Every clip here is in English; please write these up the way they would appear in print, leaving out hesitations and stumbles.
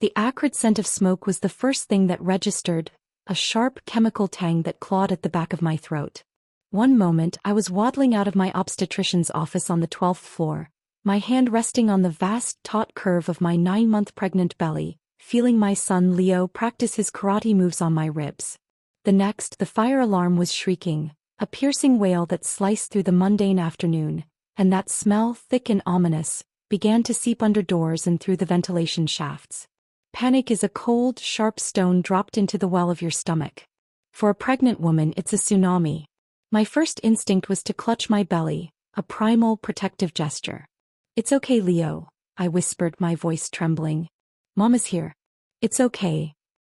The acrid scent of smoke was the first thing that registered, a sharp chemical tang that clawed at the back of my throat. One moment I was waddling out of my obstetrician's office on the 12th floor, my hand resting on the vast taut curve of my 9-month pregnant belly, feeling my son Leo practice his karate moves on my ribs. The next, the fire alarm was shrieking, a piercing wail that sliced through the mundane afternoon, and that smell, thick and ominous, began to seep under doors and through the ventilation shafts. Panic is a cold, sharp stone dropped into the well of your stomach. For a pregnant woman, it's a tsunami. My first instinct was to clutch my belly, a primal protective gesture. "It's okay, Leo," I whispered, my voice trembling. "Mama's here." "It's okay."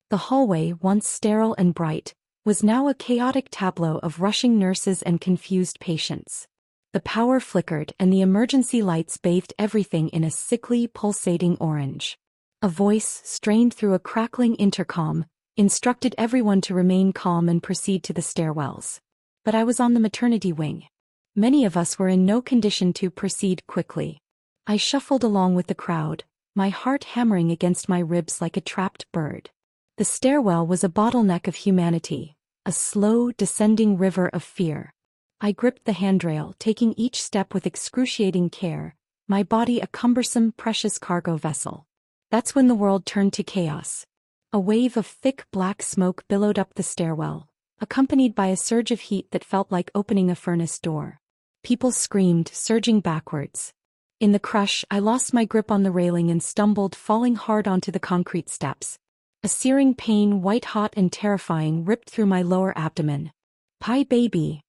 The hallway, once sterile and bright, was now a chaotic tableau of rushing nurses and confused patients. The power flickered and the emergency lights bathed everything in a sickly, pulsating orange. A voice, strained through a crackling intercom, instructed everyone to remain calm and proceed to the stairwells. But I was on the maternity wing. Many of us were in no condition to proceed quickly. I shuffled along with the crowd, my heart hammering against my ribs like a trapped bird. The stairwell was a bottleneck of humanity, a slow, descending river of fear. I gripped the handrail, taking each step with excruciating care, my body a cumbersome, precious cargo vessel. That's when the world turned to chaos. A wave of thick black smoke billowed up the stairwell, accompanied by a surge of heat that felt like opening a furnace door. People screamed, surging backwards. In the crush, I lost my grip on the railing and stumbled, falling hard onto the concrete steps. A searing pain, white-hot and terrifying, ripped through my lower abdomen. "Pie baby!"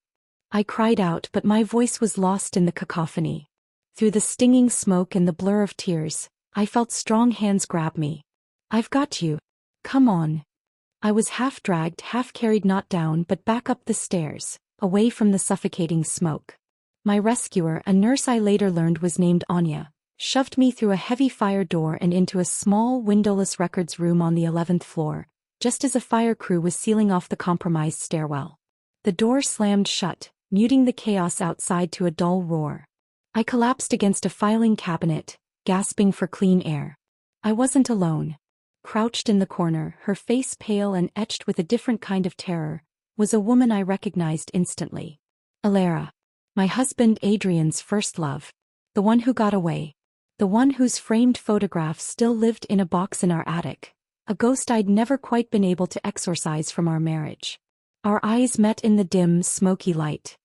I cried out, but my voice was lost in the cacophony. Through the stinging smoke and the blur of tears, I felt strong hands grab me. "I've got you. Come on." I was half dragged, half carried, not down but back up the stairs, away from the suffocating smoke. My rescuer, a nurse I later learned was named Anya, shoved me through a heavy fire door and into a small, windowless records room on the 11th floor, just as a fire crew was sealing off the compromised stairwell. The door slammed shut, muting the chaos outside to a dull roar. I collapsed against a filing cabinet, gasping for clean air. I wasn't alone. Crouched in the corner, her face pale and etched with a different kind of terror, was a woman I recognized instantly. Alara. My husband Adrian's first love. The one who got away. The one whose framed photograph still lived in a box in our attic. A ghost I'd never quite been able to exorcise from our marriage. Our eyes met in the dim, smoky light.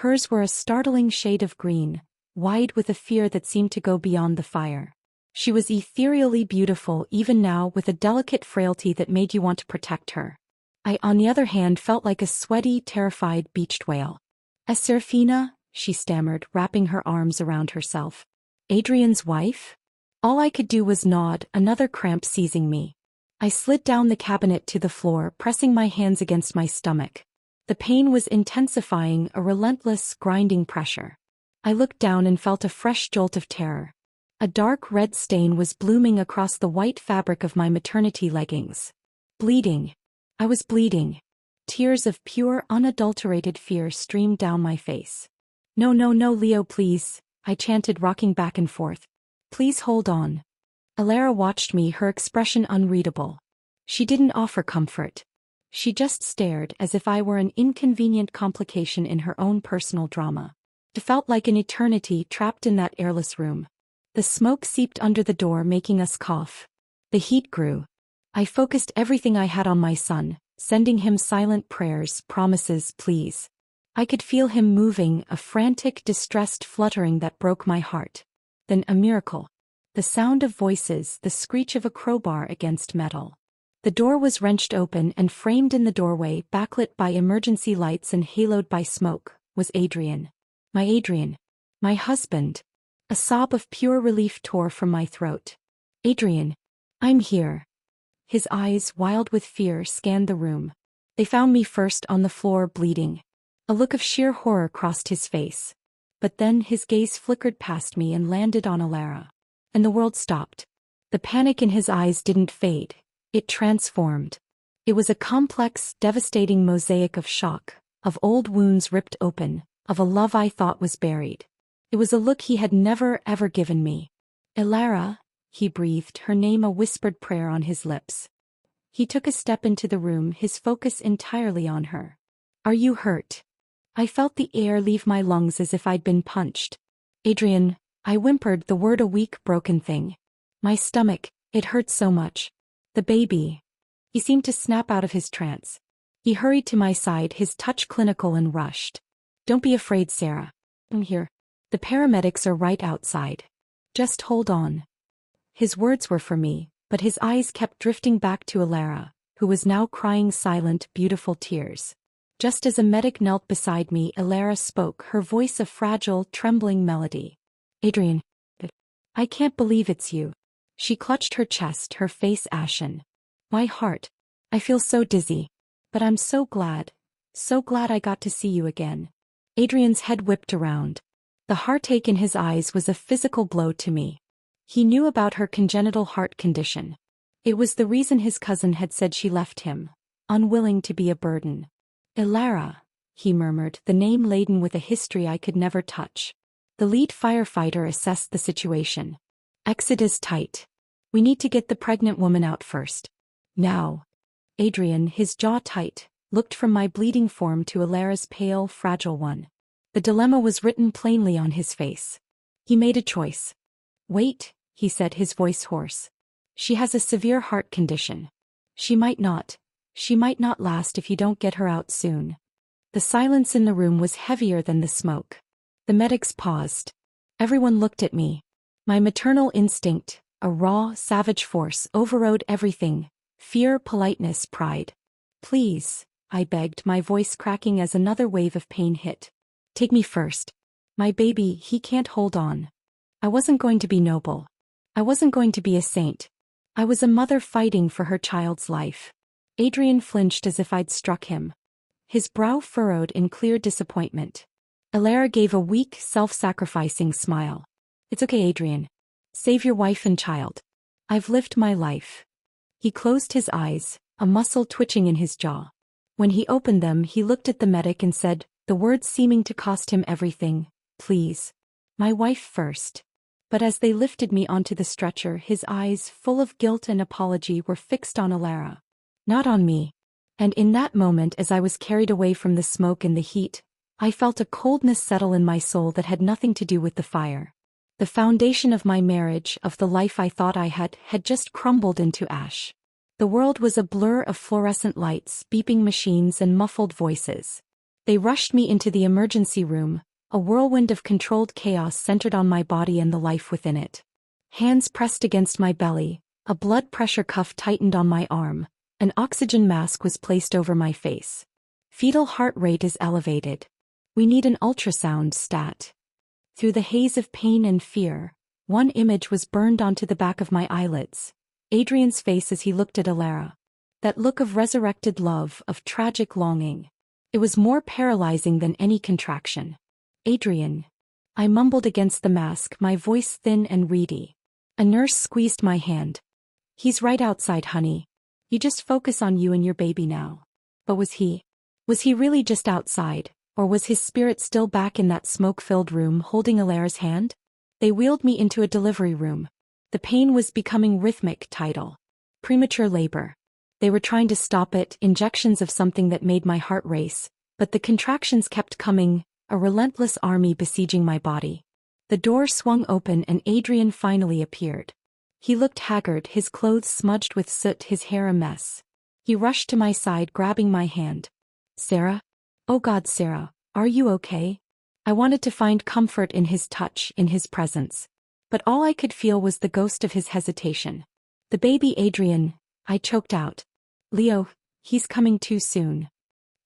Hers were a startling shade of green, wide with a fear that seemed to go beyond the fire. She was ethereally beautiful even now, with a delicate frailty that made you want to protect her. I, on the other hand, felt like a sweaty, terrified beached whale. "Serafina," she stammered, wrapping her arms around herself. "Adrian's wife?" All I could do was nod, another cramp seizing me. I slid down the cabinet to the floor, pressing my hands against my stomach. The pain was intensifying, a relentless, grinding pressure. I looked down and felt a fresh jolt of terror. A dark red stain was blooming across the white fabric of my maternity leggings. Bleeding. I was bleeding. Tears of pure, unadulterated fear streamed down my face. "No, no, no, Leo, please," I chanted, rocking back and forth. "Please hold on." Alara watched me, her expression unreadable. She didn't offer comfort. She just stared, as if I were an inconvenient complication in her own personal drama. It felt like an eternity trapped in that airless room. The smoke seeped under the door, making us cough. The heat grew. I focused everything I had on my son, sending him silent prayers, promises, pleas. I could feel him moving, a frantic, distressed fluttering that broke my heart. Then a miracle. The sound of voices, the screech of a crowbar against metal. The door was wrenched open, and framed in the doorway, backlit by emergency lights and haloed by smoke, was Adrian. My Adrian. My husband. A sob of pure relief tore from my throat. "Adrian. I'm here." His eyes, wild with fear, scanned the room. They found me first, on the floor, bleeding. A look of sheer horror crossed his face. But then his gaze flickered past me and landed on Alara. And the world stopped. The panic in his eyes didn't fade. It transformed. It was a complex, devastating mosaic of shock, of old wounds ripped open, of a love I thought was buried. It was a look he had never, ever given me. "Alara," he breathed, her name a whispered prayer on his lips. He took a step into the room, his focus entirely on her. Are you hurt? I felt the air leave my lungs as if I'd been punched. Adrian, I whimpered, the word a weak, broken thing. My stomach, it hurt so much. The baby. He seemed to snap out of his trance. He hurried to my side, his touch clinical, and rushed. Don't be afraid, Sarah. I'm here. The paramedics are right outside. Just hold on. His words were for me, but his eyes kept drifting back to Alara, who was now crying silent, beautiful tears. Just as a medic knelt beside me, Alara spoke, her voice a fragile, trembling melody. Adrian. I can't believe it's you. She clutched her chest, her face ashen. My heart. I feel so dizzy. But I'm so glad I got to see you again. Adrian's head whipped around. The heartache in his eyes was a physical blow to me. He knew about her congenital heart condition. It was the reason his cousin had said she left him, unwilling to be a burden. Alara, he murmured, the name laden with a history I could never touch. The lead firefighter assessed the situation. Exit is tight. We need to get the pregnant woman out first. Now. Adrian, his jaw tight, looked from my bleeding form to Alara's pale, fragile one. The dilemma was written plainly on his face. He made a choice. Wait, he said, his voice hoarse. She has a severe heart condition. She might not last if you don't get her out soon. The silence in the room was heavier than the smoke. The medics paused. Everyone looked at me. My maternal instinct, a raw, savage force, overrode everything. Fear, politeness, pride. Please, I begged, my voice cracking as another wave of pain hit. Take me first. My baby, he can't hold on. I wasn't going to be noble. I wasn't going to be a saint. I was a mother fighting for her child's life. Adrian flinched as if I'd struck him. His brow furrowed in clear disappointment. Alara gave a weak, self-sacrificing smile. It's okay, Adrian. Save your wife and child. I've lived my life. He closed his eyes, a muscle twitching in his jaw. When he opened them, he looked at the medic and said, the words seeming to cost him everything, please. My wife first. But as they lifted me onto the stretcher, his eyes, full of guilt and apology, were fixed on Alara. Not on me. And in that moment, as I was carried away from the smoke and the heat, I felt a coldness settle in my soul that had nothing to do with the fire. The foundation of my marriage, of the life I thought I had just crumbled into ash. The world was a blur of fluorescent lights, beeping machines, and muffled voices. They rushed me into the emergency room, a whirlwind of controlled chaos centered on my body and the life within it. Hands pressed against my belly, a blood pressure cuff tightened on my arm, an oxygen mask was placed over my face. Fetal heart rate is elevated. We need an ultrasound, stat. Through the haze of pain and fear, one image was burned onto the back of my eyelids. Adrian's face as he looked at Alara. That look of resurrected love, of tragic longing. It was more paralyzing than any contraction. Adrian. I mumbled against the mask, my voice thin and reedy. A nurse squeezed my hand. He's right outside, honey. You just focus on you and your baby now. But was he really just outside, or was his spirit still back in that smoke-filled room holding Alara's hand? They wheeled me into a delivery room. The pain was becoming rhythmic, tidal. Premature labor. They were trying to stop it, injections of something that made my heart race, but the contractions kept coming, a relentless army besieging my body. The door swung open and Adrian finally appeared. He looked haggard, his clothes smudged with soot, his hair a mess. He rushed to my side, grabbing my hand. Sarah? Oh God, Sarah, are you okay? I wanted to find comfort in his touch, in his presence. But all I could feel was the ghost of his hesitation. The baby, Adrian, I choked out. Leo, he's coming too soon.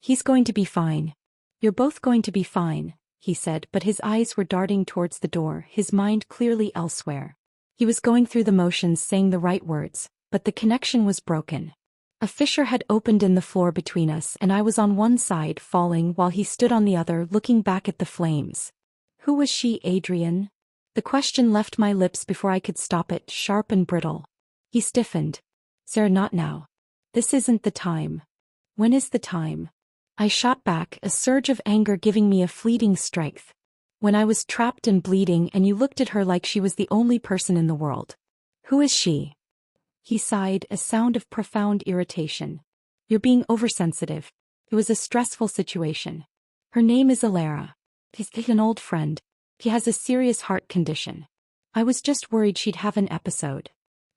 He's going to be fine. You're both going to be fine, he said, but his eyes were darting towards the door, his mind clearly elsewhere. He was going through the motions, saying the right words, but the connection was broken. A fissure had opened in the floor between us, and I was on one side, falling, while he stood on the other, looking back at the flames. Who was she, Adrian? The question left my lips before I could stop it, sharp and brittle. He stiffened. Sarah, not now. This isn't the time. When is the time? I shot back, a surge of anger giving me a fleeting strength. When I was trapped and bleeding and you looked at her like she was the only person in the world. Who is she? He sighed, a sound of profound irritation. You're being oversensitive. It was a stressful situation. Her name is Alara. He's an old friend. He has a serious heart condition. I was just worried she'd have an episode.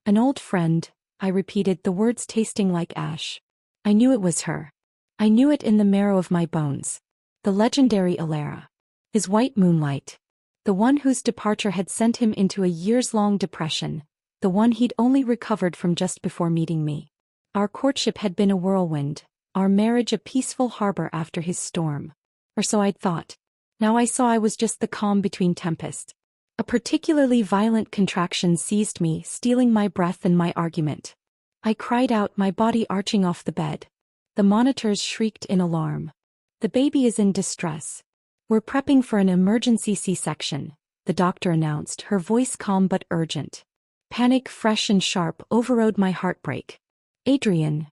An old friend, I repeated, the words tasting like ash. I knew it was her. I knew it in the marrow of my bones. The legendary Alara. His white Moonlight. The one whose departure had sent him into a years-long depression. The one he'd only recovered from just before meeting me. Our courtship had been a whirlwind, our marriage a peaceful harbor after his storm. Or so I'd thought. Now I saw I was just the calm between tempests. A particularly violent contraction seized me, stealing my breath and my argument. I cried out, my body arching off the bed. The monitors shrieked in alarm. The baby is in distress. We're prepping for an emergency C-section, the doctor announced, her voice calm but urgent. Panic, fresh and sharp, overrode my heartbreak. Adrian!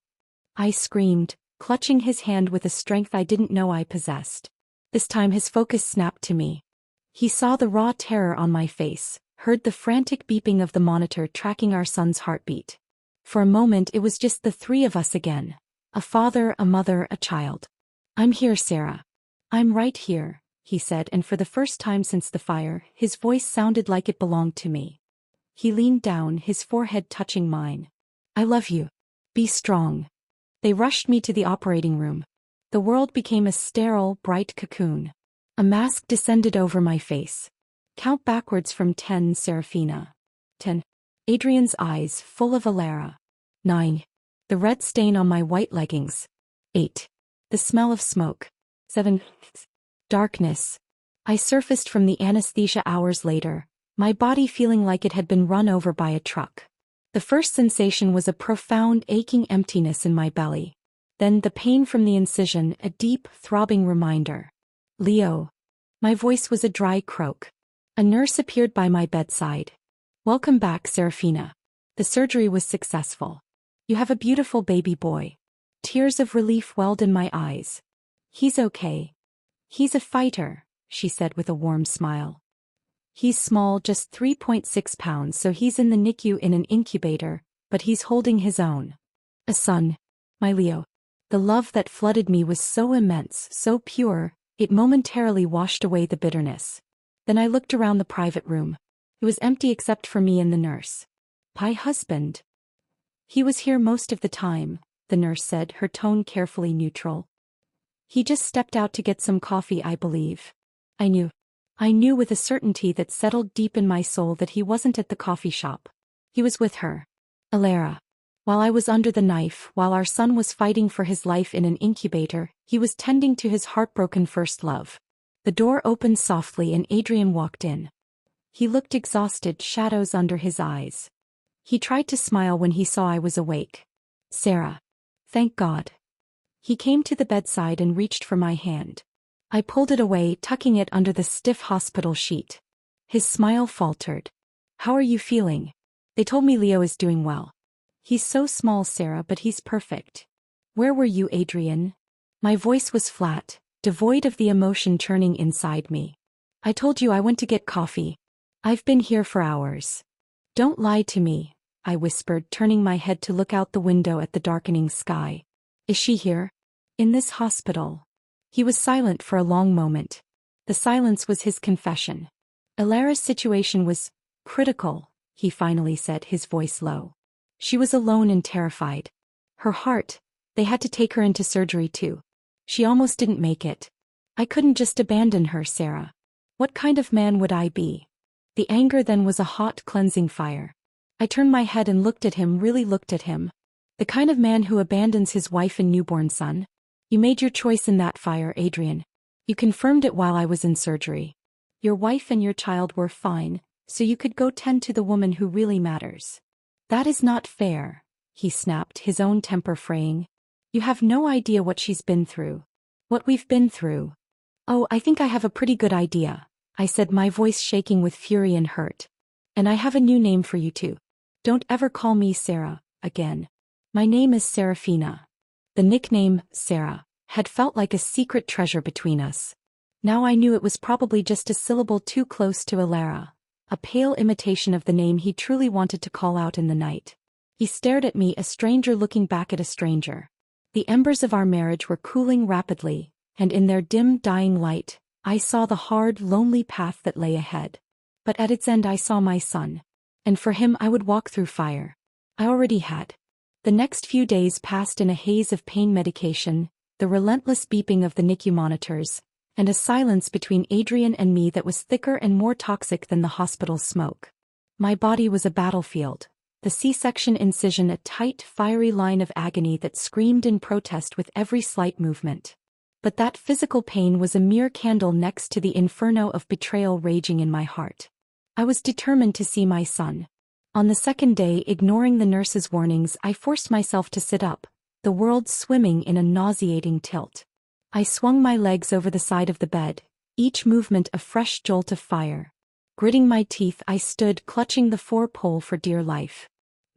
I screamed, clutching his hand with a strength I didn't know I possessed. This time his focus snapped to me. He saw the raw terror on my face, heard the frantic beeping of the monitor tracking our son's heartbeat. For a moment it was just the three of us again. A father, a mother, a child. I'm here, Sarah. I'm right here, he said, and for the first time since the fire, his voice sounded like it belonged to me. He leaned down, his forehead touching mine. I love you. Be strong. They rushed me to the operating room. The world became a sterile, bright cocoon. A mask descended over my face. Count backwards from 10, Serafina. 10. Adrian's eyes, full of Alara. 9. The red stain on my white leggings. 8. The smell of smoke. 7. Darkness. I surfaced from the anesthesia hours later, my body feeling like it had been run over by a truck. The first sensation was a profound aching emptiness in my belly. Then the pain from the incision, a deep, throbbing reminder. Leo. My voice was a dry croak. A nurse appeared by my bedside. Welcome back, Serafina. The surgery was successful. You have a beautiful baby boy. Tears of relief welled in my eyes. He's okay. He's a fighter, she said with a warm smile. He's small, just 3.6 pounds, so he's in the NICU in an incubator, but he's holding his own. A son. My Leo. The love that flooded me was so immense, so pure, it momentarily washed away the bitterness. Then I looked around the private room. It was empty except for me and the nurse. My husband. He was here most of the time, the nurse said, her tone carefully neutral. He just stepped out to get some coffee, I believe. I knew with a certainty that settled deep in my soul that he wasn't at the coffee shop. He was with her. Alara. While I was under the knife, while our son was fighting for his life in an incubator, he was tending to his heartbroken first love. The door opened softly and Adrian walked in. He looked exhausted, shadows under his eyes. He tried to smile when he saw I was awake. Sarah. Thank God. He came to the bedside and reached for my hand. I pulled it away, tucking it under the stiff hospital sheet. His smile faltered. How are you feeling? They told me Leo is doing well. He's so small, Sarah, but he's perfect. Where were you, Adrian? My voice was flat, devoid of the emotion churning inside me. I told you I went to get coffee. I've been here for hours. Don't lie to me, I whispered, turning my head to look out the window at the darkening sky. Is she here? In this hospital? He was silent for a long moment. The silence was his confession. Alara's situation was critical, he finally said, his voice low. She was alone and terrified. Her heart, they had to take her into surgery too. She almost didn't make it. I couldn't just abandon her, Sarah. What kind of man would I be? The anger then was a hot, cleansing fire. I turned my head and looked at him, really looked at him. The kind of man who abandons his wife and newborn son. You made your choice in that fire, Adrian. You confirmed it while I was in surgery. Your wife and your child were fine, so you could go tend to the woman who really matters. That is not fair, he snapped, his own temper fraying. You have no idea what she's been through. What we've been through. Oh, I think I have a pretty good idea, I said, my voice shaking with fury and hurt. And I have a new name for you too. Don't ever call me Sarah, again. My name is Serafina. The nickname, Sarah, had felt like a secret treasure between us. Now I knew it was probably just a syllable too close to Alara. a pale imitation of the name he truly wanted to call out in the night. He stared at me, a stranger looking back at a stranger. The embers of our marriage were cooling rapidly, and in their dim, dying light, I saw the hard, lonely path that lay ahead. But at its end I saw my son. And for him I would walk through fire. I already had. The next few days passed in a haze of pain medication, the relentless beeping of the NICU monitors, and a silence between Adrian and me that was thicker and more toxic than the hospital's smoke. My body was a battlefield, the C-section incision a tight, fiery line of agony that screamed in protest with every slight movement. But that physical pain was a mere candle next to the inferno of betrayal raging in my heart. I was determined to see my son. On the second day, ignoring the nurse's warnings, I forced myself to sit up, the world swimming in a nauseating tilt. I swung my legs over the side of the bed, each movement a fresh jolt of fire. Gritting my teeth, I stood, clutching the four-pole for dear life.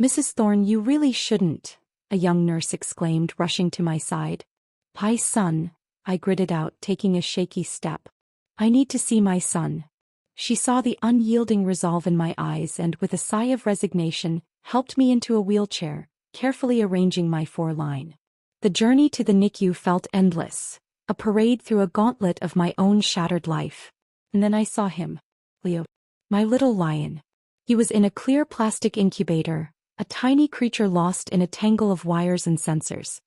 "Mrs. Thorne, you really shouldn't," a young nurse exclaimed, rushing to my side. "My son," I gritted out, taking a shaky step. "I need to see my son." She saw the unyielding resolve in my eyes and, with a sigh of resignation, helped me into a wheelchair, carefully arranging my foreline. The journey to the NICU felt endless, a parade through a gauntlet of my own shattered life. And then I saw him. Leo. My little lion. He was in a clear plastic incubator, a tiny creature lost in a tangle of wires and sensors.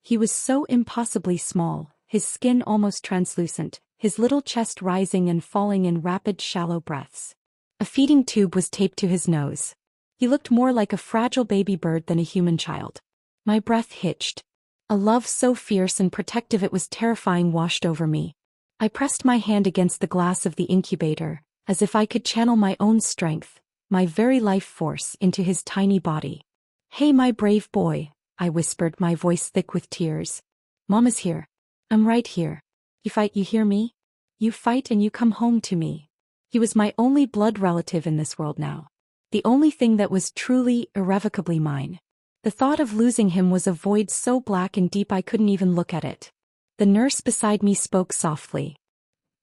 He was so impossibly small, his skin almost translucent, his little chest rising and falling in rapid, shallow breaths. A feeding tube was taped to his nose. He looked more like a fragile baby bird than a human child. My breath hitched. A love so fierce and protective it was terrifying washed over me. I pressed my hand against the glass of the incubator, as if I could channel my own strength, my very life force, into his tiny body. "Hey, my brave boy," I whispered, my voice thick with tears. "Mama's here. I'm right here. You fight, you hear me? You fight and you come home to me." He was my only blood relative in this world now. The only thing that was truly, irrevocably mine. The thought of losing him was a void so black and deep I couldn't even look at it. The nurse beside me spoke softly.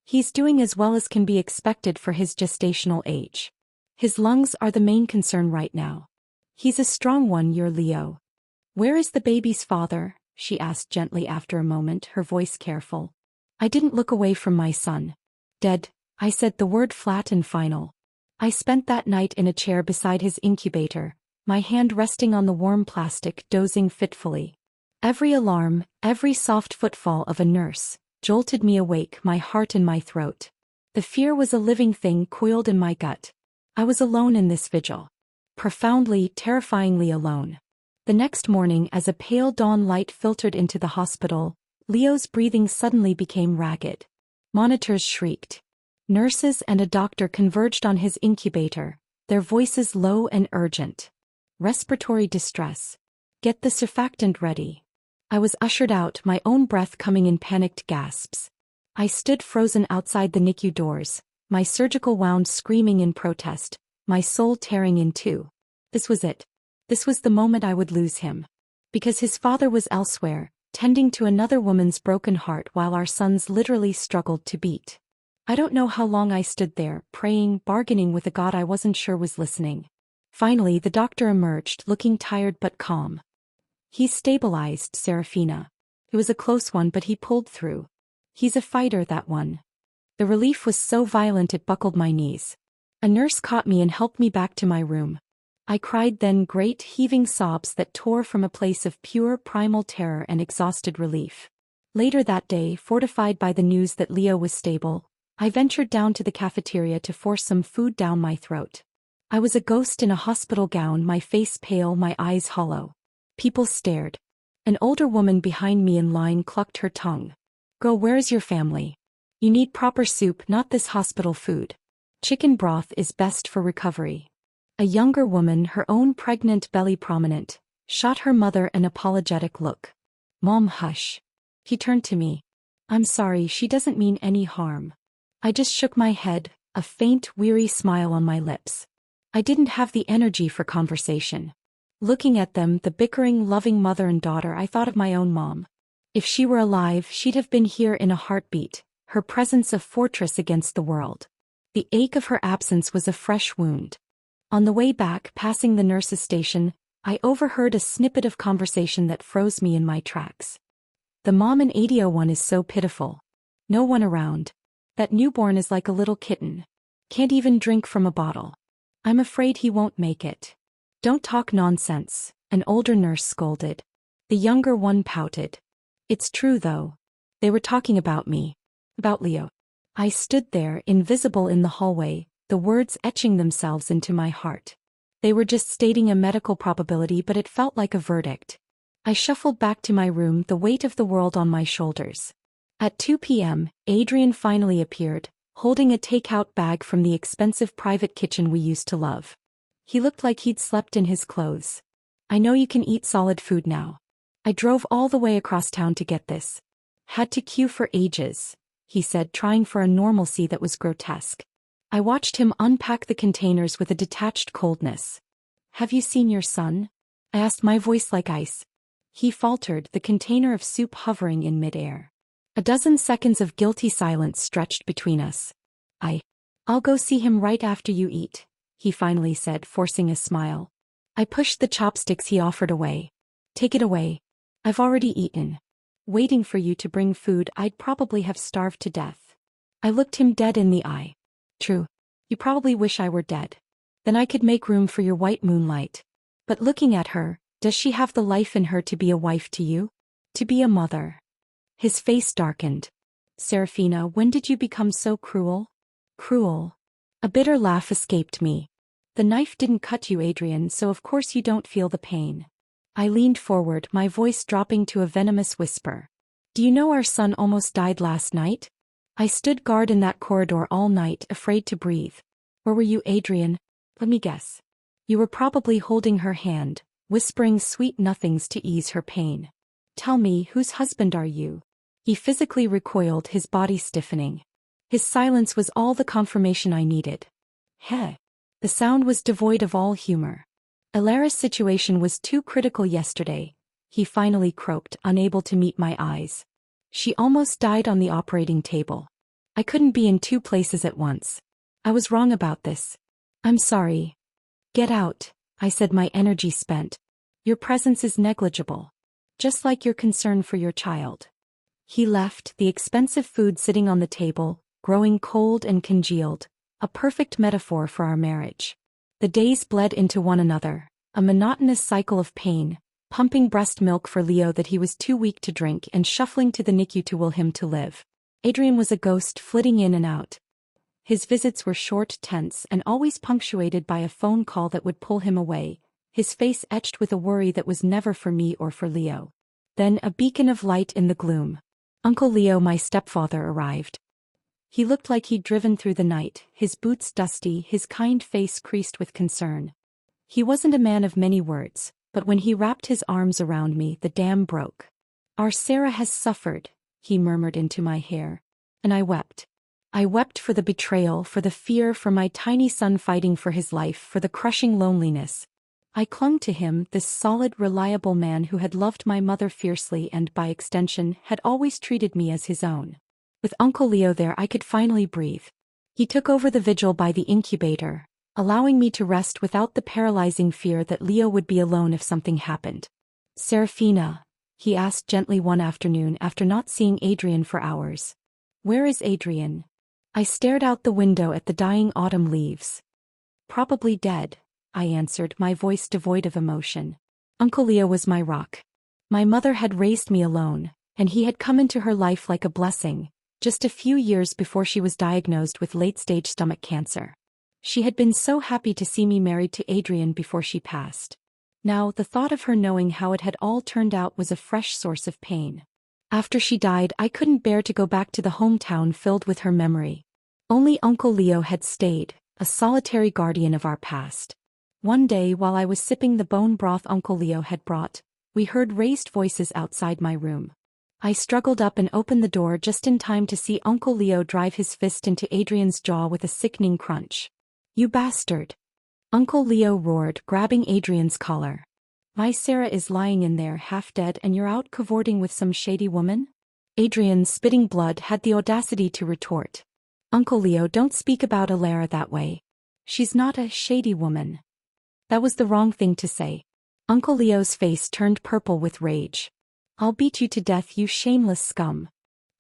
"He's doing as well as can be expected for his gestational age. His lungs are the main concern right now. He's a strong one, your Leo." "Where is the baby's father?" she asked gently after a moment, her voice careful. I didn't look away from my son. "Dead," I said, the word flat and final. I spent that night in a chair beside his incubator, my hand resting on the warm plastic, dozing fitfully. Every alarm, every soft footfall of a nurse, jolted me awake, my heart in my throat. The fear was a living thing coiled in my gut. I was alone in this vigil. Profoundly, terrifyingly alone. The next morning, as a pale dawn light filtered into the hospital, Leo's breathing suddenly became ragged. Monitors shrieked. Nurses and a doctor converged on his incubator, their voices low and urgent. "Respiratory distress. Get the surfactant ready." I was ushered out, my own breath coming in panicked gasps. I stood frozen outside the NICU doors, my surgical wound screaming in protest, my soul tearing in two. This was it. This was the moment I would lose him. Because his father was elsewhere, tending to another woman's broken heart while our sons literally struggled to beat. I don't know how long I stood there, praying, bargaining with a God I wasn't sure was listening. Finally, the doctor emerged, looking tired but calm. "He's stabilized, Serafina. It was a close one, but he pulled through. He's a fighter, that one." The relief was so violent it buckled my knees. A nurse caught me and helped me back to my room. I cried then, great heaving sobs that tore from a place of pure primal terror and exhausted relief. Later that day, fortified by the news that Leo was stable, I ventured down to the cafeteria to force some food down my throat. I was a ghost in a hospital gown, my face pale, my eyes hollow. People stared. An older woman behind me in line clucked her tongue. "Girl, where's your family? You need proper soup, not this hospital food. Chicken broth is best for recovery." A younger woman, her own pregnant belly prominent, shot her mother an apologetic look. "Mom, hush." He turned to me. "I'm sorry, she doesn't mean any harm." I just shook my head, a faint, weary smile on my lips. I didn't have the energy for conversation. Looking at them, the bickering, loving mother and daughter, I thought of my own mom. If she were alive, she'd have been here in a heartbeat, her presence a fortress against the world. The ache of her absence was a fresh wound. On the way back, passing the nurse's station, I overheard a snippet of conversation that froze me in my tracks. The mom in 801 is so pitiful. No one around. That newborn is like a little kitten. Can't even drink from a bottle. I'm afraid he won't make it. Don't talk nonsense, an older nurse scolded. The younger one pouted. It's true though. They were talking about me. About Leo. I stood there, invisible in the hallway, the words etching themselves into my heart. They were just stating a medical probability, but it felt like a verdict. I shuffled back to my room, the weight of the world on my shoulders. At 2 p.m., Adrian finally appeared, holding a takeout bag from the expensive private kitchen we used to love. He looked like he'd slept in his clothes. I know you can eat solid food now. I drove all the way across town to get this. Had to queue for ages, he said, trying for a normalcy that was grotesque. I watched him unpack the containers with a detached coldness. Have you seen your son? I asked, my voice like ice. He faltered, the container of soup hovering in midair. A dozen seconds of guilty silence stretched between us. I'll go see him right after you eat, he finally said, forcing a smile. I pushed the chopsticks he offered away. Take it away. I've already eaten. Waiting for you to bring food, I'd probably have starved to death. I looked him dead in the eye. True. You probably wish I were dead. Then I could make room for your white Moonlight. But looking at her, does she have the life in her to be a wife to you? To be a mother? His face darkened. Serafina, when did you become so cruel? Cruel. A bitter laugh escaped me. The knife didn't cut you, Adrian, so of course you don't feel the pain. I leaned forward, my voice dropping to a venomous whisper. Do you know our son almost died last night? I stood guard in that corridor all night, afraid to breathe. Where were you, Adrian? Let me guess. You were probably holding her hand, whispering sweet nothings to ease her pain. Tell me, whose husband are you? He physically recoiled, his body stiffening. His silence was all the confirmation I needed. Heh. The sound was devoid of all humor. Alara's situation was too critical yesterday, he finally croaked, unable to meet my eyes. She almost died on the operating table. I couldn't be in two places at once. I was wrong about this. I'm sorry. Get out, I said, my energy spent. Your presence is negligible. Just like your concern for your child. He left, the expensive food sitting on the table, growing cold and congealed, a perfect metaphor for our marriage. The days bled into one another, a monotonous cycle of pain, pumping breast milk for Leo that he was too weak to drink and shuffling to the NICU to will him to live. Adrian was a ghost flitting in and out. His visits were short, tense, and always punctuated by a phone call that would pull him away, his face etched with a worry that was never for me or for Leo. Then a beacon of light in the gloom. Uncle Leo, my stepfather, arrived. He looked like he'd driven through the night, his boots dusty, his kind face creased with concern. He wasn't a man of many words, but when he wrapped his arms around me, the dam broke. Our Sarah has suffered, he murmured into my hair. And I wept. I wept for the betrayal, for the fear, for my tiny son fighting for his life, for the crushing loneliness. I clung to him, this solid, reliable man who had loved my mother fiercely and, by extension, had always treated me as his own. With Uncle Leo there, I could finally breathe. He took over the vigil by the incubator, allowing me to rest without the paralyzing fear that Leo would be alone if something happened. Serafina, he asked gently one afternoon after not seeing Adrian for hours. Where is Adrian? I stared out the window at the dying autumn leaves. Probably dead, I answered, my voice devoid of emotion. Uncle Leo was my rock. My mother had raised me alone, and he had come into her life like a blessing, just a few years before she was diagnosed with late-stage stomach cancer. She had been so happy to see me married to Adrian before she passed. Now, the thought of her knowing how it had all turned out was a fresh source of pain. After she died, I couldn't bear to go back to the hometown filled with her memory. Only Uncle Leo had stayed, a solitary guardian of our past. One day, while I was sipping the bone broth Uncle Leo had brought, we heard raised voices outside my room. I struggled up and opened the door just in time to see Uncle Leo drive his fist into Adrian's jaw with a sickening crunch. You bastard! Uncle Leo roared, grabbing Adrian's collar. My Sarah is lying in there half dead and you're out cavorting with some shady woman? Adrian, spitting blood, had the audacity to retort. Uncle Leo, don't speak about Alara that way. She's not a shady woman. That was the wrong thing to say. Uncle Leo's face turned purple with rage. I'll beat you to death, you shameless scum.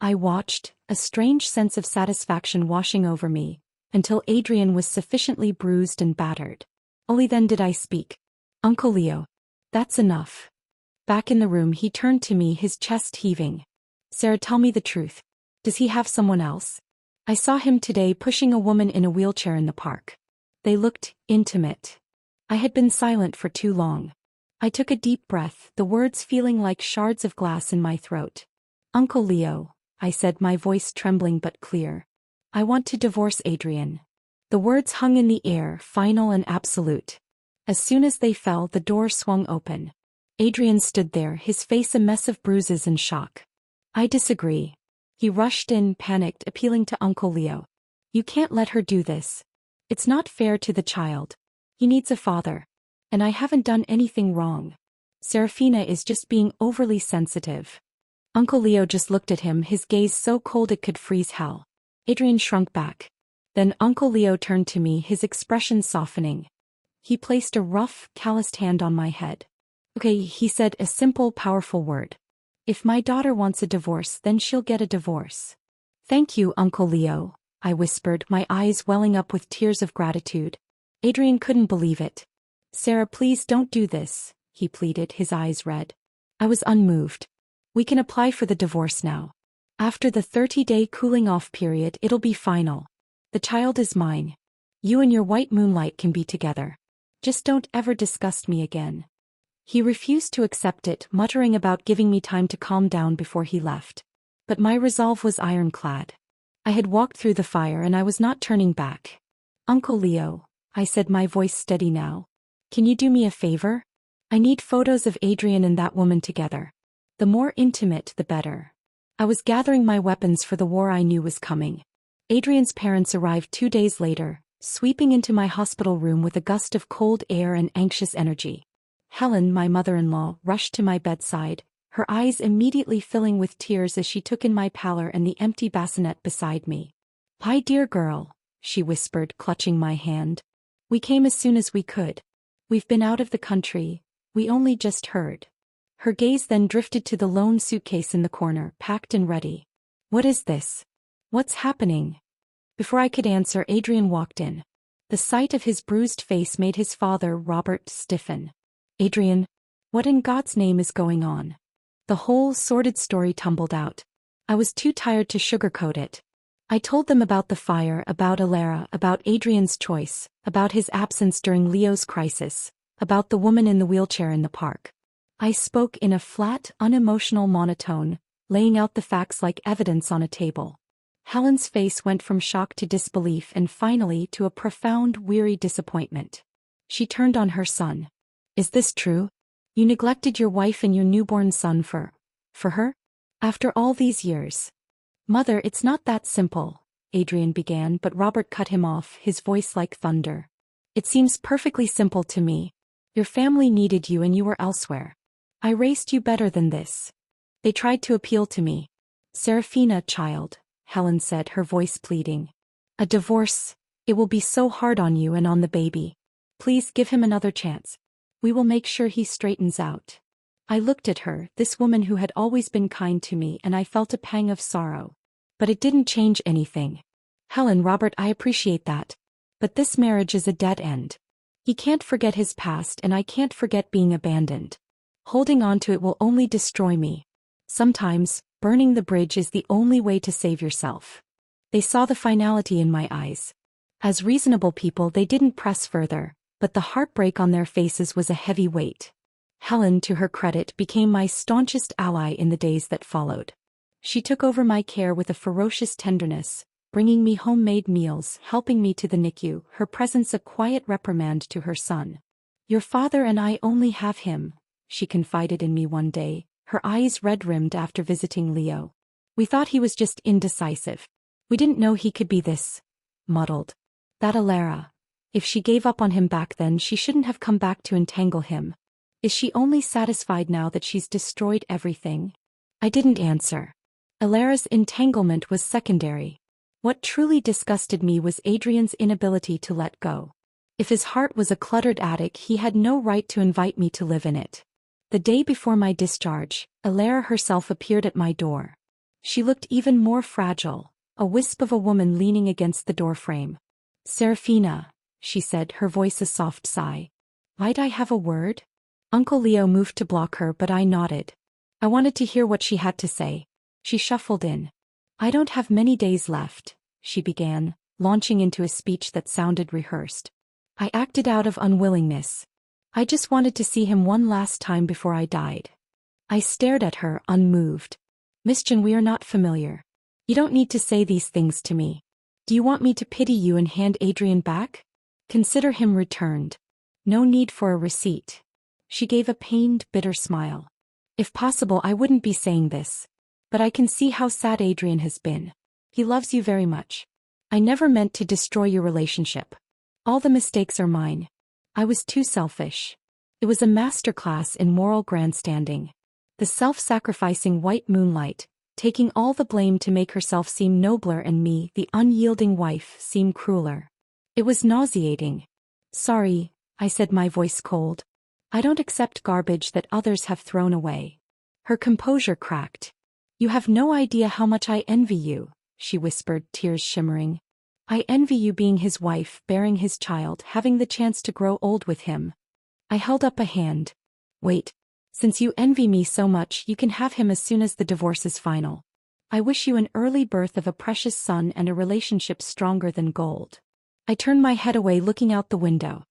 I watched, a strange sense of satisfaction washing over me, until Adrian was sufficiently bruised and battered. Only then did I speak. Uncle Leo. That's enough. Back in the room he turned to me, his chest heaving. Sarah, tell me the truth. Does he have someone else? I saw him today pushing a woman in a wheelchair in the park. They looked intimate. I had been silent for too long. I took a deep breath, the words feeling like shards of glass in my throat. Uncle Leo, I said, my voice trembling but clear. I want to divorce Adrian. The words hung in the air, final and absolute. As soon as they fell, the door swung open. Adrian stood there, his face a mess of bruises and shock. I disagree. He rushed in, panicked, appealing to Uncle Leo. You can't let her do this. It's not fair to the child. He needs a father. And I haven't done anything wrong. Serafina is just being overly sensitive. Uncle Leo just looked at him, his gaze so cold it could freeze hell. Adrian shrunk back. Then Uncle Leo turned to me, his expression softening. He placed a rough, calloused hand on my head. Okay, he said, a simple, powerful word. If my daughter wants a divorce, then she'll get a divorce. Thank you, Uncle Leo, I whispered, my eyes welling up with tears of gratitude. Adrian couldn't believe it. Sarah, please don't do this, he pleaded, his eyes red. I was unmoved. We can apply for the divorce now. After the 30-day cooling-off period, it'll be final. The child is mine. You and your white Moonlight can be together. Just don't ever disgust me again. He refused to accept it, muttering about giving me time to calm down before he left. But my resolve was ironclad. I had walked through the fire and I was not turning back. Uncle Leo, I said, my voice steady now. Can you do me a favor? I need photos of Adrian and that woman together. The more intimate, the better. I was gathering my weapons for the war I knew was coming. Adrian's parents arrived 2 days later, sweeping into my hospital room with a gust of cold air and anxious energy. Helen, my mother-in-law, rushed to my bedside, her eyes immediately filling with tears as she took in my pallor and the empty bassinet beside me. "My dear girl," she whispered, clutching my hand. "We came as soon as we could. We've been out of the country, we only just heard." Her gaze then drifted to the lone suitcase in the corner, packed and ready. "What is this? What's happening?" Before I could answer, Adrian walked in. The sight of his bruised face made his father, Robert, stiffen. "Adrian, what in God's name is going on?" The whole sordid story tumbled out. I was too tired to sugarcoat it. I told them about the fire, about Alara, about Adrian's choice, about his absence during Leo's crisis, about the woman in the wheelchair in the park. I spoke in a flat, unemotional monotone, laying out the facts like evidence on a table. Helen's face went from shock to disbelief and finally to a profound, weary disappointment. She turned on her son. "Is this true? You neglected your wife and your newborn son for her? After all these years?" "Mother, it's not that simple," Adrian began, but Robert cut him off, his voice like thunder. "It seems perfectly simple to me. Your family needed you and you were elsewhere. I raised you better than this. They tried to appeal to me." "Serafina, child," Helen said, her voice pleading. "A divorce, it will be so hard on you and on the baby. Please give him another chance. We will make sure he straightens out." I looked at her, this woman who had always been kind to me, and I felt a pang of sorrow. But it didn't change anything. "Helen, Robert, I appreciate that. But this marriage is a dead end. He can't forget his past and I can't forget being abandoned. Holding on to it will only destroy me. Sometimes, burning the bridge is the only way to save yourself." They saw the finality in my eyes. As reasonable people, they didn't press further, but the heartbreak on their faces was a heavy weight. Helen, to her credit, became my staunchest ally in the days that followed. She took over my care with a ferocious tenderness, bringing me homemade meals, helping me to the NICU, her presence a quiet reprimand to her son. "Your father and I only have him," she confided in me one day, her eyes red-rimmed after visiting Leo. "We thought he was just indecisive. We didn't know he could be this muddled. That Alara. If she gave up on him back then, she shouldn't have come back to entangle him. Is she only satisfied now that she's destroyed everything?" I didn't answer. Alara's entanglement was secondary. What truly disgusted me was Adrian's inability to let go. If his heart was a cluttered attic, he had no right to invite me to live in it. The day before my discharge, Alara herself appeared at my door. She looked even more fragile, a wisp of a woman leaning against the doorframe. "Serafina," she said, her voice a soft sigh. "Might I have a word?" Uncle Leo moved to block her, but I nodded. I wanted to hear what she had to say. She shuffled in. "I don't have many days left," she began, launching into a speech that sounded rehearsed. I acted out of unwillingness. I just wanted to see him one last time before I died. I stared at her, unmoved. "Miss Jen, we are not familiar. You don't need to say these things to me. Do you want me to pity you and hand Adrian back? Consider him returned. No need for a receipt." She gave a pained, bitter smile. "If possible, I wouldn't be saying this. But I can see how sad Adrian has been. He loves you very much. I never meant to destroy your relationship. All the mistakes are mine. I was too selfish." It was a masterclass in moral grandstanding. The self-sacrificing white Moonlight, taking all the blame to make herself seem nobler, and me, the unyielding wife, seem crueler. It was nauseating. "Sorry," I said, my voice cold. "I don't accept garbage that others have thrown away." Her composure cracked. "You have no idea how much I envy you," she whispered, tears shimmering. "I envy you being his wife, bearing his child, having the chance to grow old with him." I held up a hand. "Wait. Since you envy me so much, you can have him as soon as the divorce is final. I wish you an early birth of a precious son and a relationship stronger than gold." I turned my head away, looking out the window.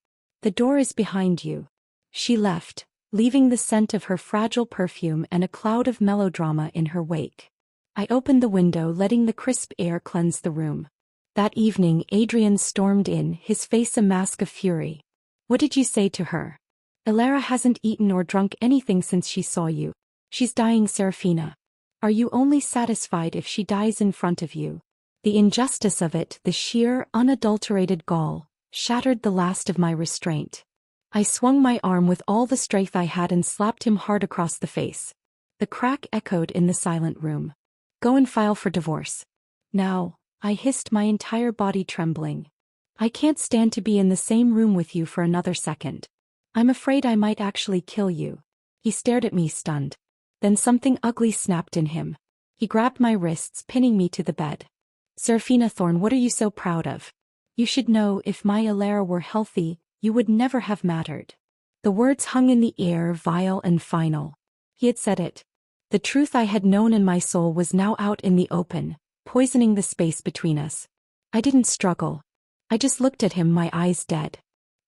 "The door is behind you." She left, leaving the scent of her fragile perfume and a cloud of melodrama in her wake. I opened the window, letting the crisp air cleanse the room. That evening, Adrian stormed in, his face a mask of fury. "What did you say to her?" "Alara hasn't eaten or drunk anything since she saw you. She's dying, Serafina. Are you only satisfied if she dies in front of you?" The injustice of it, the sheer, unadulterated gall, shattered the last of my restraint. I swung my arm with all the strength I had and slapped him hard across the face. The crack echoed in the silent room. "Go and file for divorce. Now," I hissed, my entire body trembling. "I can't stand to be in the same room with you for another second. I'm afraid I might actually kill you." He stared at me, stunned. Then something ugly snapped in him. He grabbed my wrists, pinning me to the bed. "Serafina Thorne, what are you so proud of? You should know, if my Alara were healthy, you would never have mattered." The words hung in the air, vile and final. He had said it. The truth I had known in my soul was now out in the open, poisoning the space between us. I didn't struggle. I just looked at him, my eyes dead.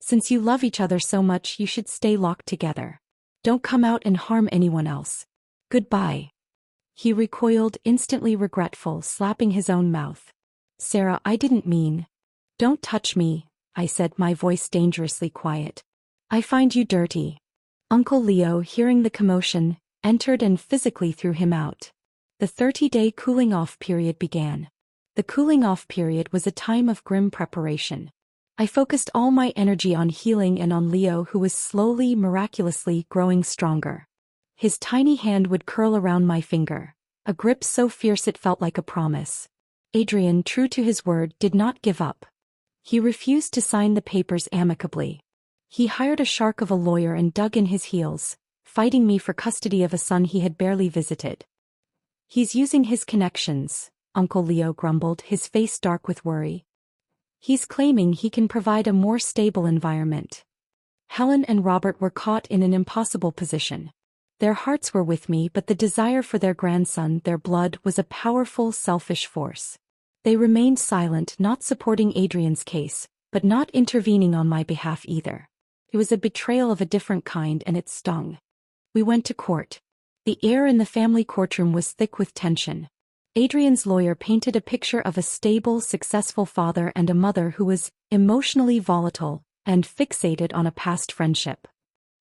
"Since you love each other so much, you should stay locked together. Don't come out and harm anyone else. Goodbye." He recoiled, instantly regretful, slapping his own mouth. "Sarah, I didn't mean." "Don't touch me," I said, my voice dangerously quiet. "I find you dirty." Uncle Leo, hearing the commotion, entered and physically threw him out. The 30-day cooling-off period began. The cooling-off period was a time of grim preparation. I focused all my energy on healing and on Leo, who was slowly, miraculously growing stronger. His tiny hand would curl around my finger, a grip so fierce it felt like a promise. Adrian, true to his word, did not give up. He refused to sign the papers amicably. He hired a shark of a lawyer and dug in his heels, fighting me for custody of a son he had barely visited. "He's using his connections," Uncle Leo grumbled, his face dark with worry. "He's claiming he can provide a more stable environment." Helen and Robert were caught in an impossible position. Their hearts were with me, but the desire for their grandson, their blood, was a powerful, selfish force. They remained silent, not supporting Adrian's case, but not intervening on my behalf either. It was a betrayal of a different kind, and it stung. We went to court. The air in the family courtroom was thick with tension. Adrian's lawyer painted a picture of a stable, successful father and a mother who was emotionally volatile and fixated on a past friendship.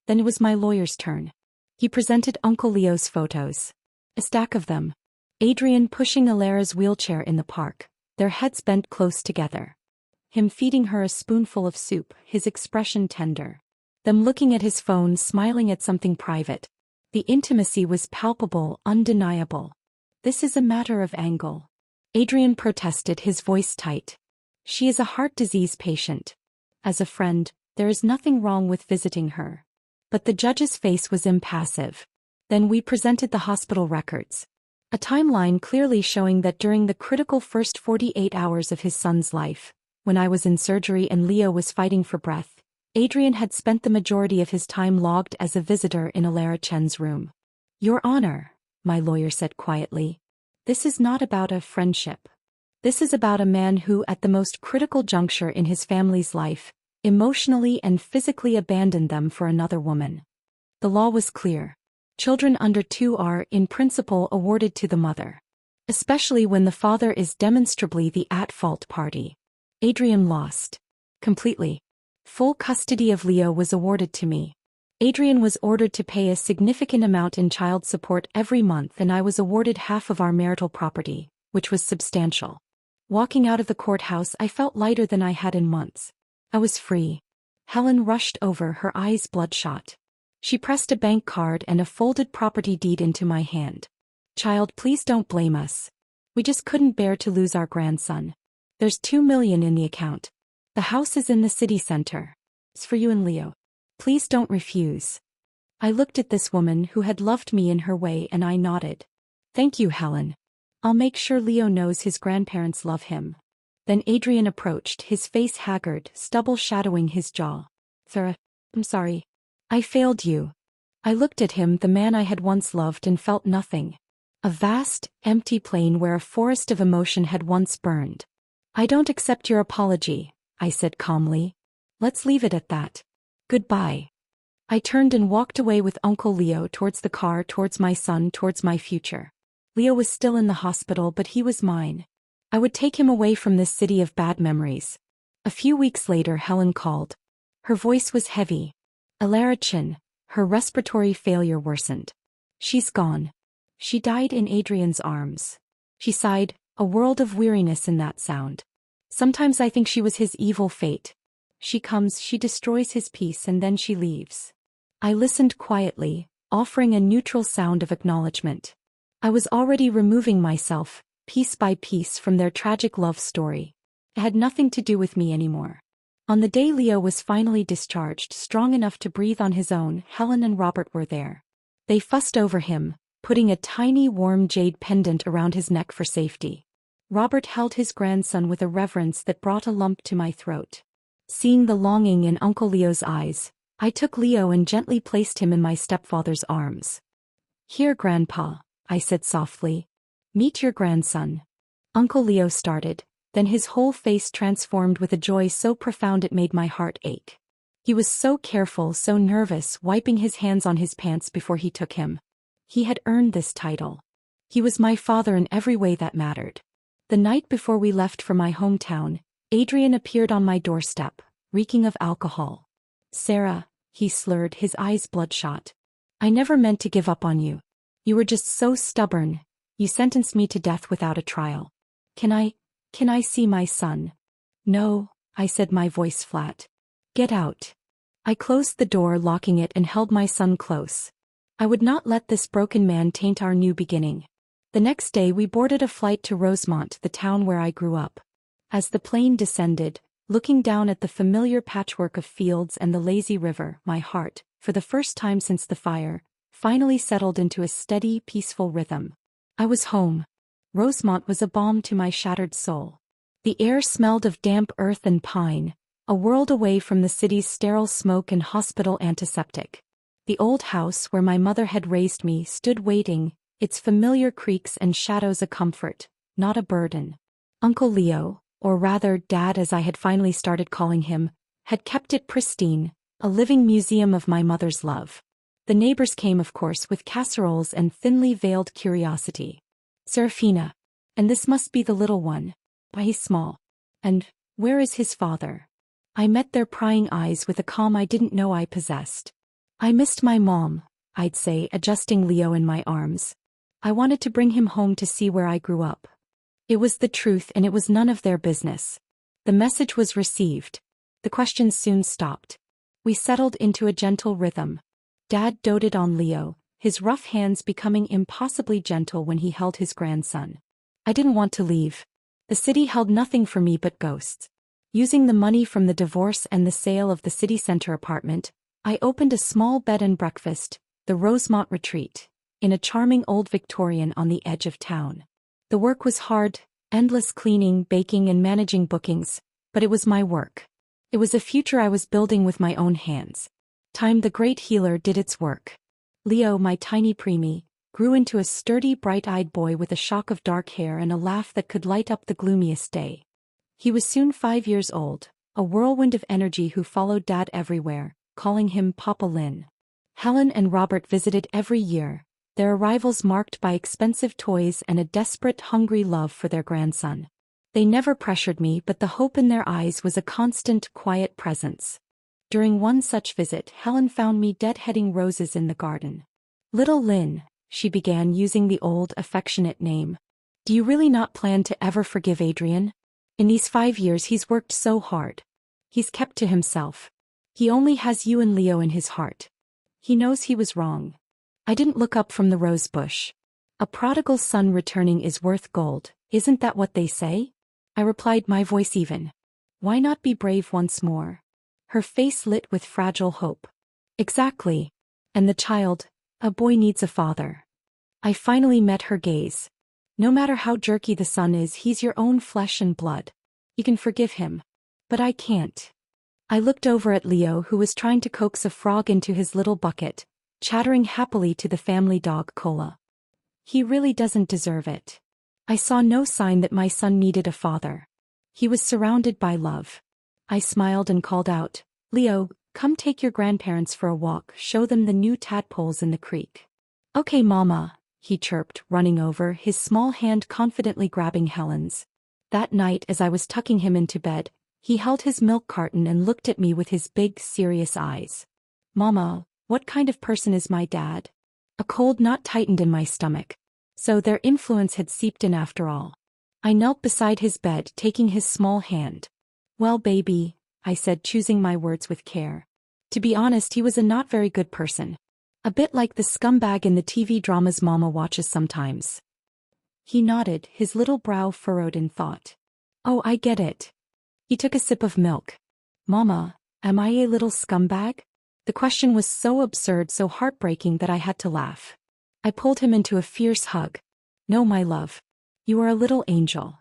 Then it was my lawyer's turn. He presented Uncle Leo's photos. A stack of them. Adrian pushing Alara's wheelchair in the park, their heads bent close together. Him feeding her a spoonful of soup, his expression tender. Them looking at his phone, smiling at something private. The intimacy was palpable, undeniable. "This is a matter of angle." Adrian protested, his voice tight. She is a heart disease patient. As a friend, there is nothing wrong with visiting her. But the judge's face was impassive. Then we presented the hospital records. A timeline clearly showing that during the critical first 48 hours of his son's life, when I was in surgery and Leo was fighting for breath, Adrian had spent the majority of his time logged as a visitor in Alara Chen's room. Your Honor, my lawyer said quietly, this is not about a friendship. This is about a man who, at the most critical juncture in his family's life, emotionally and physically abandoned them for another woman. The law was clear. Children under 2 are, in principle, awarded to the mother. Especially when the father is demonstrably the at-fault party. Adrian lost. Completely. Full custody of Leo was awarded to me. Adrian was ordered to pay a significant amount in child support every month, and I was awarded half of our marital property, which was substantial. Walking out of the courthouse, I felt lighter than I had in months. I was free. Helen rushed over, her eyes bloodshot. She pressed a bank card and a folded property deed into my hand. Child, please don't blame us. We just couldn't bear to lose our grandson. There's $2 million in the account. The house is in the city center. It's for you and Leo. Please don't refuse. I looked at this woman who had loved me in her way, and I nodded. Thank you, Helen. I'll make sure Leo knows his grandparents love him. Then Adrian approached, his face haggard, stubble shadowing his jaw. Sarah, I'm sorry. I failed you. I looked at him, the man I had once loved, and felt nothing. A vast, empty plain where a forest of emotion had once burned. I don't accept your apology, I said calmly. Let's leave it at that. Goodbye. I turned and walked away with Uncle Leo, towards the car, towards my son, towards my future. Leo was still in the hospital, but he was mine. I would take him away from this city of bad memories. A few weeks later, Helen called. Her voice was heavy. Alara Chen, her respiratory failure worsened. She's gone. She died in Adrian's arms. She sighed, a world of weariness in that sound. Sometimes I think she was his evil fate. She comes, she destroys his peace, and then she leaves. I listened quietly, offering a neutral sound of acknowledgement. I was already removing myself, piece by piece, from their tragic love story. It had nothing to do with me anymore. On the day Leo was finally discharged, strong enough to breathe on his own, Helen and Robert were there. They fussed over him, putting a tiny warm jade pendant around his neck for safety. Robert held his grandson with a reverence that brought a lump to my throat. Seeing the longing in Uncle Leo's eyes, I took Leo and gently placed him in my stepfather's arms. Here, Grandpa, I said softly. Meet your grandson. Uncle Leo started. Then his whole face transformed with a joy so profound it made my heart ache. He was so careful, so nervous, wiping his hands on his pants before he took him. He had earned this title. He was my father in every way that mattered. The night before we left for my hometown, Adrian appeared on my doorstep, reeking of alcohol. Sarah, he slurred, his eyes bloodshot. I never meant to give up on you. You were just so stubborn. You sentenced me to death without a trial. Can I see my son? No, I said, my voice flat. Get out. I closed the door, locking it, and held my son close. I would not let this broken man taint our new beginning. The next day we boarded a flight to Rosemont, the town where I grew up. As the plane descended, looking down at the familiar patchwork of fields and the lazy river, my heart, for the first time since the fire, finally settled into a steady, peaceful rhythm. I was home. Rosemont was a balm to my shattered soul. The air smelled of damp earth and pine, a world away from the city's sterile smoke and hospital antiseptic. The old house where my mother had raised me stood waiting, its familiar creaks and shadows a comfort, not a burden. Uncle Leo, or rather Dad as I had finally started calling him, had kept it pristine, a living museum of my mother's love. The neighbors came, of course, with casseroles and thinly veiled curiosity. Serafina. And this must be the little one. Why, he's small. And where is his father? I met their prying eyes with a calm I didn't know I possessed. I missed my mom, I'd say, adjusting Leo in my arms. I wanted to bring him home to see where I grew up. It was the truth, and it was none of their business. The message was received. The questions soon stopped. We settled into a gentle rhythm. Dad doted on Leo, his rough hands becoming impossibly gentle when he held his grandson. I didn't want to leave. The city held nothing for me but ghosts. Using the money from the divorce and the sale of the city center apartment, I opened a small bed and breakfast, the Rosemont Retreat, in a charming old Victorian on the edge of town. The work was hard, endless cleaning, baking and managing bookings, but it was my work. It was a future I was building with my own hands. Time the great healer did its work. Leo, my tiny preemie, grew into a sturdy, bright-eyed boy with a shock of dark hair and a laugh that could light up the gloomiest day. He was soon 5 years old, a whirlwind of energy who followed Dad everywhere, calling him Papa Lynn. Helen and Robert visited every year, their arrivals marked by expensive toys and a desperate, hungry love for their grandson. They never pressured me, but the hope in their eyes was a constant, quiet presence. During one such visit, Helen found me deadheading roses in the garden. "Little Lynn," she began, using the old, affectionate name. "Do you really not plan to ever forgive Adrian? In these 5 years he's worked so hard. He's kept to himself. He only has you and Leo in his heart. He knows he was wrong." I didn't look up from the rose bush. "A prodigal son returning is worth gold, isn't that what they say?" I replied, my voice even. "Why not be brave once more?" Her face lit with fragile hope. "Exactly. And the child, a boy needs a father." I finally met her gaze. "No matter how jerky the son is, he's your own flesh and blood. You can forgive him. But I can't." I looked over at Leo, who was trying to coax a frog into his little bucket, chattering happily to the family dog Cola. "He really doesn't deserve it." I saw no sign that my son needed a father. He was surrounded by love. I smiled and called out, "Leo, come take your grandparents for a walk, show them the new tadpoles in the creek." "Okay, Mama," he chirped, running over, his small hand confidently grabbing Helen's. That night, as I was tucking him into bed, he held his milk carton and looked at me with his big, serious eyes. "Mama, what kind of person is my dad?" A cold knot tightened in my stomach. So their influence had seeped in after all. I knelt beside his bed, taking his small hand. "Well, baby," I said, choosing my words with care. "To be honest, he was a not very good person. A bit like the scumbag in the TV dramas Mama watches sometimes." He nodded, his little brow furrowed in thought. "Oh, I get it." He took a sip of milk. "Mama, am I a little scumbag?" The question was so absurd, so heartbreaking that I had to laugh. I pulled him into a fierce hug. "No, my love. You are a little angel."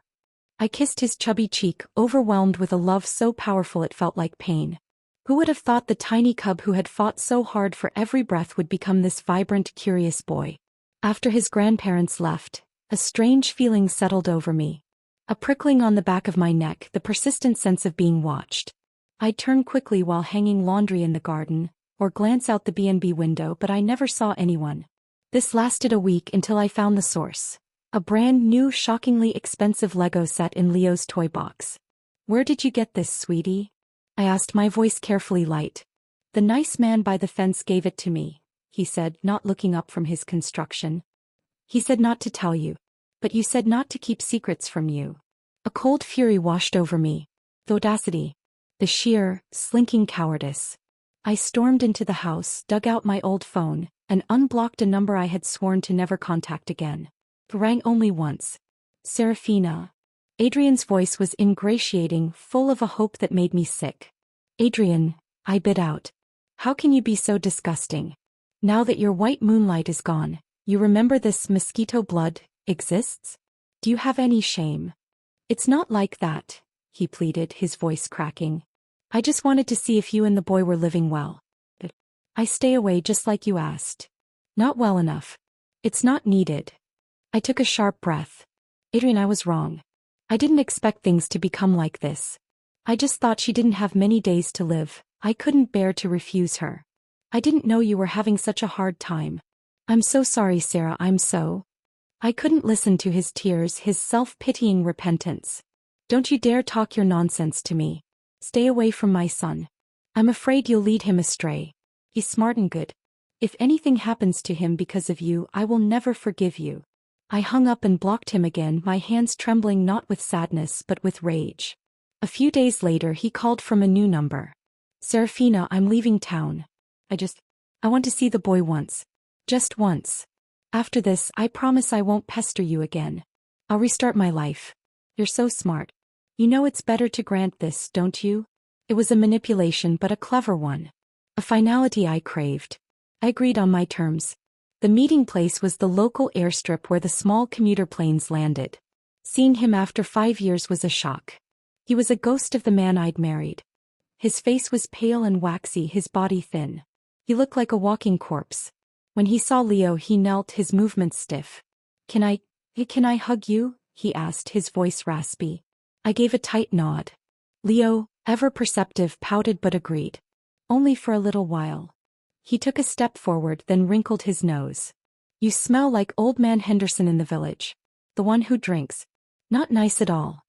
I kissed his chubby cheek, overwhelmed with a love so powerful it felt like pain. Who would have thought the tiny cub who had fought so hard for every breath would become this vibrant, curious boy? After his grandparents left, a strange feeling settled over me. A prickling on the back of my neck, the persistent sense of being watched. I'd turn quickly while hanging laundry in the garden, or glance out the B&B window, but I never saw anyone. This lasted a week until I found the source. A brand new, shockingly expensive Lego set in Leo's toy box. "Where did you get this, sweetie?" I asked, my voice carefully light. "The nice man by the fence gave it to me," he said, not looking up from his construction. "He said not to tell you. But you said not to keep secrets from you." A cold fury washed over me. The audacity. The sheer, slinking cowardice. I stormed into the house, dug out my old phone, and unblocked a number I had sworn to never contact again. It rang only once. "Serafina." Adrian's voice was ingratiating, full of a hope that made me sick. "Adrian," I bit out. "How can you be so disgusting? Now that your white moonlight is gone, you remember this mosquito blood exists? Do you have any shame?" "It's not like that," he pleaded, his voice cracking. "I just wanted to see if you and the boy were living well. I stay away just like you asked." "Not well enough. It's not needed." I took a sharp breath. "Adrian, I was wrong. I didn't expect things to become like this. I just thought she didn't have many days to live. I couldn't bear to refuse her. I didn't know you were having such a hard time. I'm so sorry, Sarah, I'm so—" I couldn't listen to his tears, his self-pitying repentance. "Don't you dare talk your nonsense to me. Stay away from my son. I'm afraid you'll lead him astray. He's smart and good. If anything happens to him because of you, I will never forgive you." I hung up and blocked him again, my hands trembling not with sadness but with rage. A few days later he called from a new number. "Serafina, I'm leaving town. I want to see the boy once. Just once. After this, I promise I won't pester you again." I'll restart my life. You're so smart. You know it's better to grant this, don't you? It was a manipulation but a clever one. A finality I craved. I agreed on my terms. The meeting place was the local airstrip where the small commuter planes landed. Seeing him after 5 years was a shock. He was a ghost of the man I'd married. His face was pale and waxy, his body thin. He looked like a walking corpse. When he saw Leo, he knelt, his movements stiff. Can I hug you?" he asked, his voice raspy. I gave a tight nod. Leo, ever perceptive, pouted but agreed. Only for a little while. He took a step forward, then wrinkled his nose. "You smell like old man Henderson in the village. The one who drinks. Not nice at all."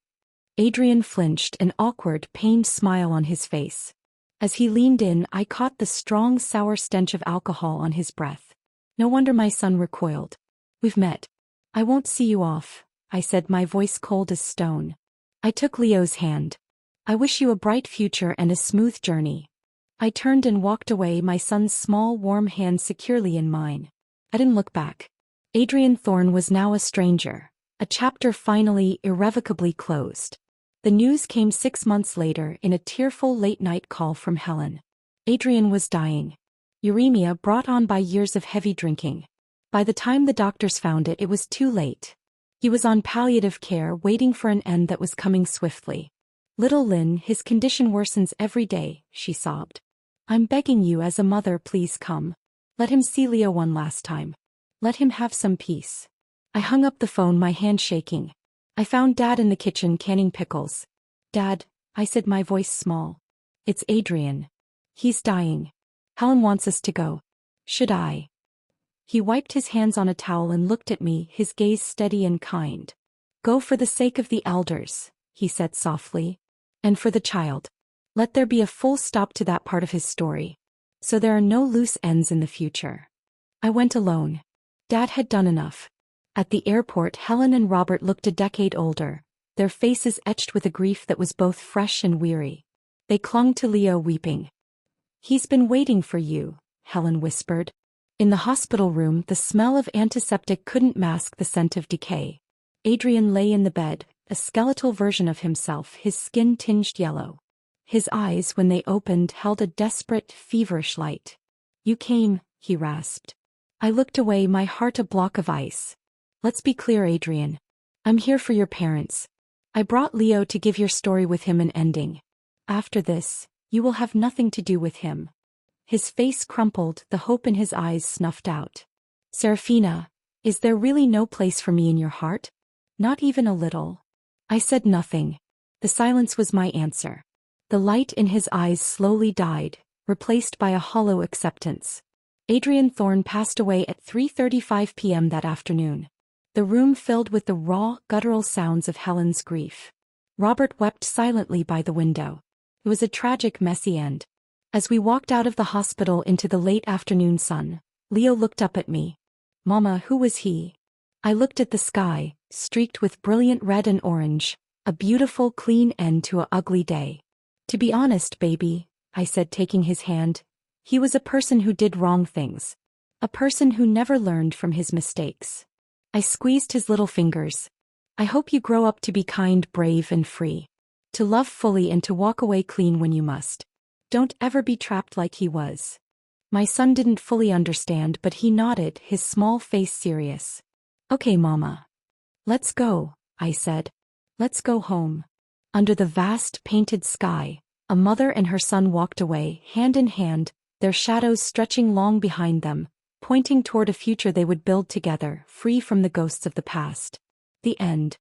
Adrian flinched, an awkward, pained smile on his face. As he leaned in, I caught the strong, sour stench of alcohol on his breath. No wonder my son recoiled. "We've met. I won't see you off," I said, my voice cold as stone. I took Leo's hand. "I wish you a bright future and a smooth journey." I turned and walked away, my son's small, warm hand securely in mine. I didn't look back. Adrian Thorne was now a stranger. A chapter finally, irrevocably closed. The news came 6 months later in a tearful late-night call from Helen. Adrian was dying. Uremia brought on by years of heavy drinking. By the time the doctors found it, it was too late. He was on palliative care, waiting for an end that was coming swiftly. "Little Lynn, his condition worsens every day," she sobbed. "I'm begging you as a mother, please come. Let him see Leo one last time. Let him have some peace." I hung up the phone, my hand shaking. I found Dad in the kitchen canning pickles. "Dad," I said, my voice small. "It's Adrian. He's dying. Helen wants us to go. Should I?" He wiped his hands on a towel and looked at me, his gaze steady and kind. "Go for the sake of the elders," he said softly. "And for the child. Let there be a full stop to that part of his story. So there are no loose ends in the future." I went alone. Dad had done enough. At the airport, Helen and Robert looked a decade older, their faces etched with a grief that was both fresh and weary. They clung to Leo, weeping. "He's been waiting for you," Helen whispered. In the hospital room, the smell of antiseptic couldn't mask the scent of decay. Adrian lay in the bed, a skeletal version of himself, his skin tinged yellow. His eyes, when they opened, held a desperate, feverish light. "You came," he rasped. I looked away, my heart a block of ice. "Let's be clear, Adrian. I'm here for your parents. I brought Leo to give your story with him an ending. After this, you will have nothing to do with him." His face crumpled, the hope in his eyes snuffed out. "Serafina, is there really no place for me in your heart? Not even a little?" I said nothing. The silence was my answer. The light in his eyes slowly died, replaced by a hollow acceptance. Adrian Thorne passed away at 3:35 p.m. that afternoon. The room filled with the raw, guttural sounds of Helen's grief. Robert wept silently by the window. It was a tragic, messy end. As we walked out of the hospital into the late afternoon sun, Leo looked up at me. "Mama, who was he?" I looked at the sky, streaked with brilliant red and orange, a beautiful, clean end to an ugly day. "To be honest, baby," I said, taking his hand, "he was a person who did wrong things. A person who never learned from his mistakes." I squeezed his little fingers. "I hope you grow up to be kind, brave, and free. To love fully and to walk away clean when you must. Don't ever be trapped like he was." My son didn't fully understand, but he nodded, his small face serious. "Okay, Mama. Let's go," I said. "Let's go home." Under the vast, painted sky, a mother and her son walked away, hand in hand, their shadows stretching long behind them, pointing toward a future they would build together, free from the ghosts of the past. The end.